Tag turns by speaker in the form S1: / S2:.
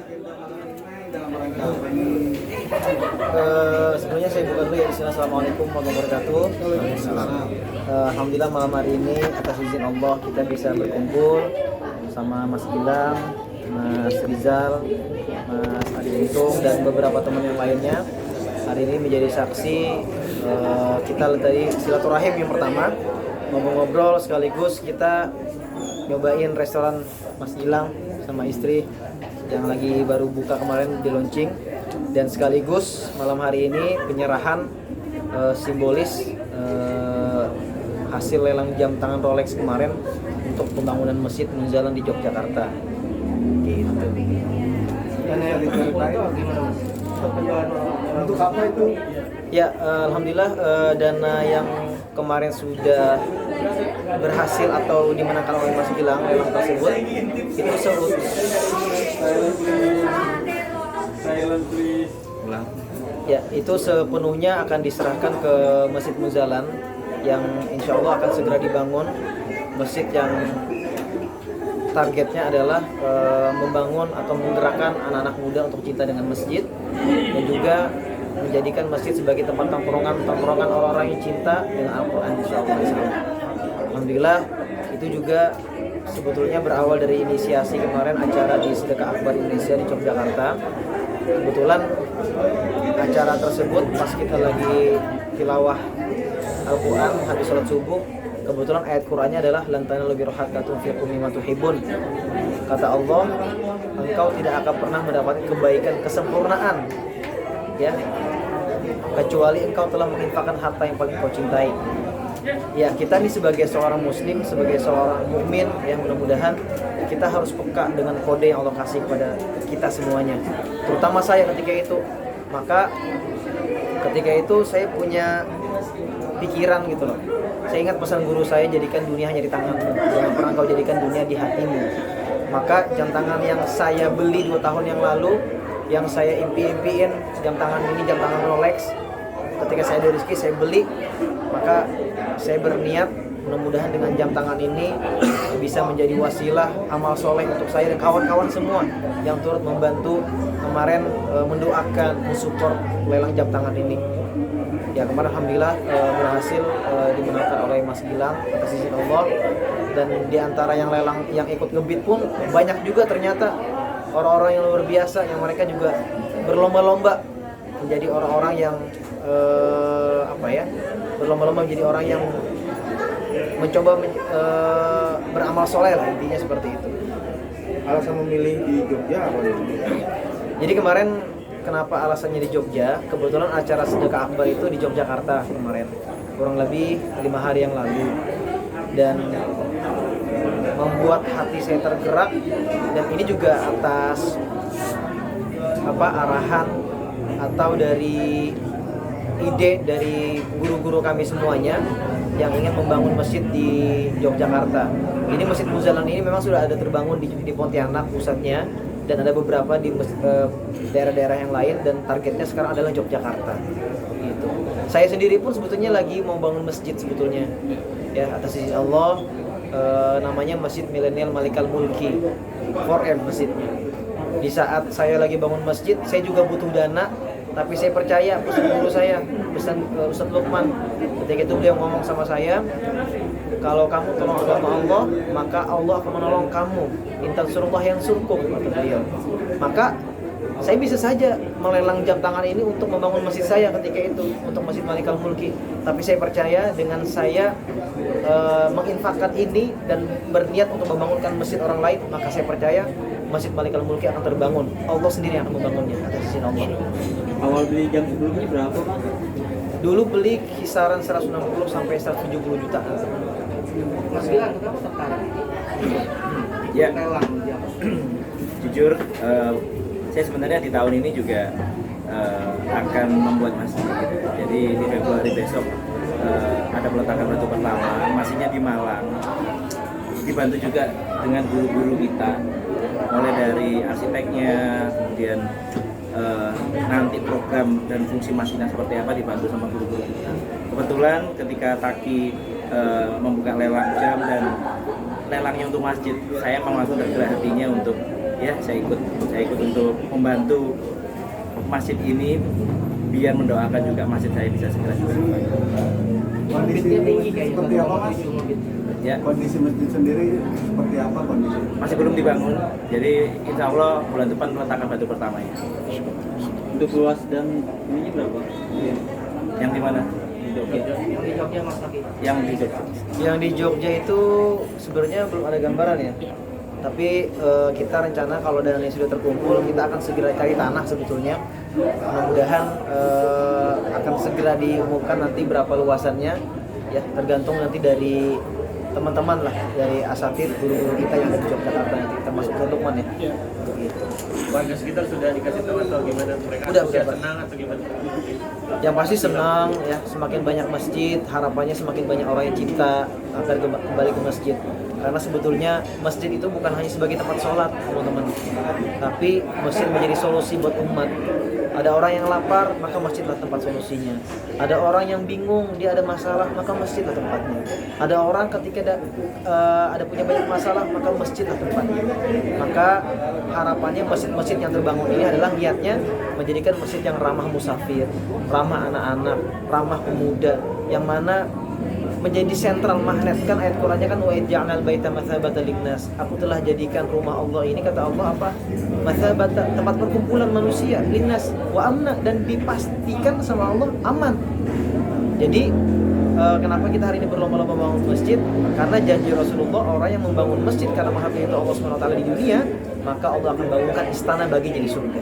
S1: Sebelumnya saya buka dulu ya di sini. Assalamualaikum warahmatullahi wabarakatuh. Alhamdulillah malam hari ini atas izin Allah kita bisa berkumpul sama Mas Gilang, Mas Rizal, Mas Adi Untung dan beberapa teman yang lainnya. Hari ini menjadi saksi kita tadi silaturahim yang pertama, ngobrol-ngobrol sekaligus kita nyobain restoran Mas Gilang sama istri yang lagi baru buka kemarin di launching, dan sekaligus malam hari ini penyerahan simbolis hasil lelang jam tangan Rolex kemarin untuk pembangunan Masjid Munzalan di Yogyakarta. Gitu.
S2: Dan yang diceritain untuk apa itu?
S1: Ya, alhamdulillah dana yang kemarin sudah berhasil atau dimenangkan oleh Mas Gilang lelang tersebut itu ya itu sepenuhnya akan diserahkan ke Masjid Munzalan yang insya Allah akan segera dibangun, masjid yang targetnya adalah membangun atau menggerakkan anak-anak muda untuk cinta dengan masjid dan juga menjadikan masjid sebagai tempat tongkrongan orang-orang yang cinta dengan Al-Quran insyaallah. Alhamdulillah itu juga sebetulnya berawal dari inisiasi kemarin acara di Sedekah Akbar Indonesia di Yogyakarta. Kebetulan acara tersebut pas kita lagi tilawah Al-Quran habis sholat subuh, kebetulan ayat Qurannya adalah lan tanalul birra hatta tunfiqu mimma tuhibbun. Kata Allah, engkau tidak akan pernah mendapatkan kebaikan kesempurnaan ya kecuali engkau telah menginfakkan harta yang paling kau cintai. Ya, kita nih sebagai seorang muslim, sebagai seorang mukmin yang mudah-mudahan kita harus peka dengan kode yang Allah kasih kepada kita semuanya, terutama saya ketika itu. Maka ketika itu saya punya pikiran gitu loh. Saya ingat pesan guru saya, jadikan dunia hanya di tanganmu, jangan pernah kau jadikan dunia di hatimu. Maka jam tangan yang saya beli 2 tahun yang lalu, yang saya impi-impiin, jam tangan ini, jam tangan Rolex, ketika saya ada rezeki saya beli, maka saya berniat mudah-mudahan dengan jam tangan ini bisa menjadi wasilah amal soleh untuk saya dan kawan-kawan semua yang turut membantu kemarin mendoakan, mensupport lelang jam tangan ini. Ya, kemarin alhamdulillah berhasil dimenangkan oleh Mas Gilang atas izin Allah, dan di antara yang lelang yang ikut ngebid pun banyak juga ternyata orang-orang yang luar biasa yang mereka juga berlomba-lomba menjadi orang-orang yang berlomba-lomba menjadi orang yang mencoba beramal soleh lah, intinya seperti itu.
S2: Alasan memilih di Jogja apa?
S1: Jadi kemarin kenapa alasannya di Jogja? Kebetulan acara Sedekah Akbar itu di Yogyakarta kemarin, kurang lebih 5 hari yang lalu, dan membuat hati saya tergerak, dan ini juga atas arahan atau dari ide dari guru-guru kami semuanya yang ingin membangun masjid di Yogyakarta. Ini Masjid Munzalan ini memang sudah ada terbangun di Pontianak pusatnya, dan ada beberapa di daerah-daerah yang lain, dan targetnya sekarang adalah Yogyakarta. Gitu. Saya sendiri pun sebetulnya lagi mau bangun masjid sebetulnya, ya atas izin Allah, namanya Masjid Milenial Malikal Mulki, 4M masjidnya. Di saat saya lagi bangun masjid, saya juga butuh dana, tapi saya percaya pesan guru saya, pesan Ustaz Lukman. Ketika itu beliau ngomong sama saya, kalau kamu tolong agama Allah, maka Allah akan menolong kamu. Intan surullah yang surkum, kata beliau. Maka saya bisa saja melelang jam tangan ini untuk membangun masjid saya ketika itu, untuk Masjid Malikal Mulki. Tapi saya percaya dengan saya menginfakkan ini dan berniat untuk membangunkan masjid orang lain, maka saya percaya Masjid Malikal Mulki akan terbangun. Allah sendiri yang akan membangunnya atas izin Allah.
S2: Awal beli jam sebelumnya berapa, Pak?
S1: Dulu beli kisaran 160 sampai 170 juta.
S2: Mas Gilang, kenapa tertarik?
S3: Ya,
S2: Lelang.
S3: jujur saya sebenarnya di tahun ini juga akan membuat masjid. Jadi di Februari besok ada peletakan batu pertama, masjidnya di Malang. Dibantu juga dengan guru-guru kita, mulai dari arsiteknya, kemudian nanti program dan fungsi masjidnya seperti apa dibantu sama guru-guru kita. Kebetulan ketika Taki membuka lelang jam dan lelangnya untuk masjid, saya memang langsung tergerak hatinya untuk ya saya ikut untuk membantu masjid ini biar mendoakan juga masjid saya bisa segera juga dibangun.
S2: Kondisi
S4: tinggi kayaknya
S2: seperti apa mas?
S3: Ya,
S2: Kondisi masjid sendiri seperti apa kondisi?
S3: masih belum dibangun, jadi insya Allah bulan depan peletakan batu pertamanya.
S2: Untuk luas dan ini berapa?
S3: Yang di mana?
S4: Yang di Jogja Mas Taki.
S3: Yang di Jogja.
S1: Yang di Jogja itu sebenarnya belum ada gambaran ya. Tapi kita rencana kalau dananya sudah terkumpul, kita akan segera cari tanah sebetulnya. Mudah-mudahan akan segera diumumkan nanti berapa luasannya. Ya, tergantung nanti dari teman-teman lah, dari asatid guru-guru kita yang ada di Yogyakarta nanti, termasuk Lukman ya. Gitu.
S5: Warga sekitar sudah dikasih tahu atau gimana? Mereka
S1: Udah,
S5: sudah
S1: Pak.
S5: senang atau gimana?
S1: Yang pasti senang ya, semakin banyak masjid, harapannya semakin banyak orang yang cinta agar kembali ke masjid. Karena sebetulnya masjid itu bukan hanya sebagai tempat sholat teman-teman, tapi masjid menjadi solusi buat umat. Ada orang yang lapar, maka masjidlah tempat solusinya. Ada orang yang bingung, dia ada masalah, maka masjidlah tempatnya. Ada orang ketika ada punya banyak masalah, maka masjidlah tempatnya. Maka harapannya masjid-masjid yang terbangun ini adalah niatnya menjadikan masjid yang ramah musafir, ramah anak-anak, ramah pemuda, yang mana menjadi sentral magnet. Kan ayat Qur'annya kan wa ja'alnal baita mathabatan linnas. Aku telah jadikan rumah Allah ini, kata Allah apa? Mathabata, tempat perkumpulan manusia, linnas wa amna, dan dipastikan sama Allah aman. Jadi kenapa kita hari ini berlomba-lomba membangun masjid? Karena janji Rasulullah, orang yang membangun masjid karena menghargai Allah SWT di dunia, maka Allah akan bangunkan istana baginya di surga.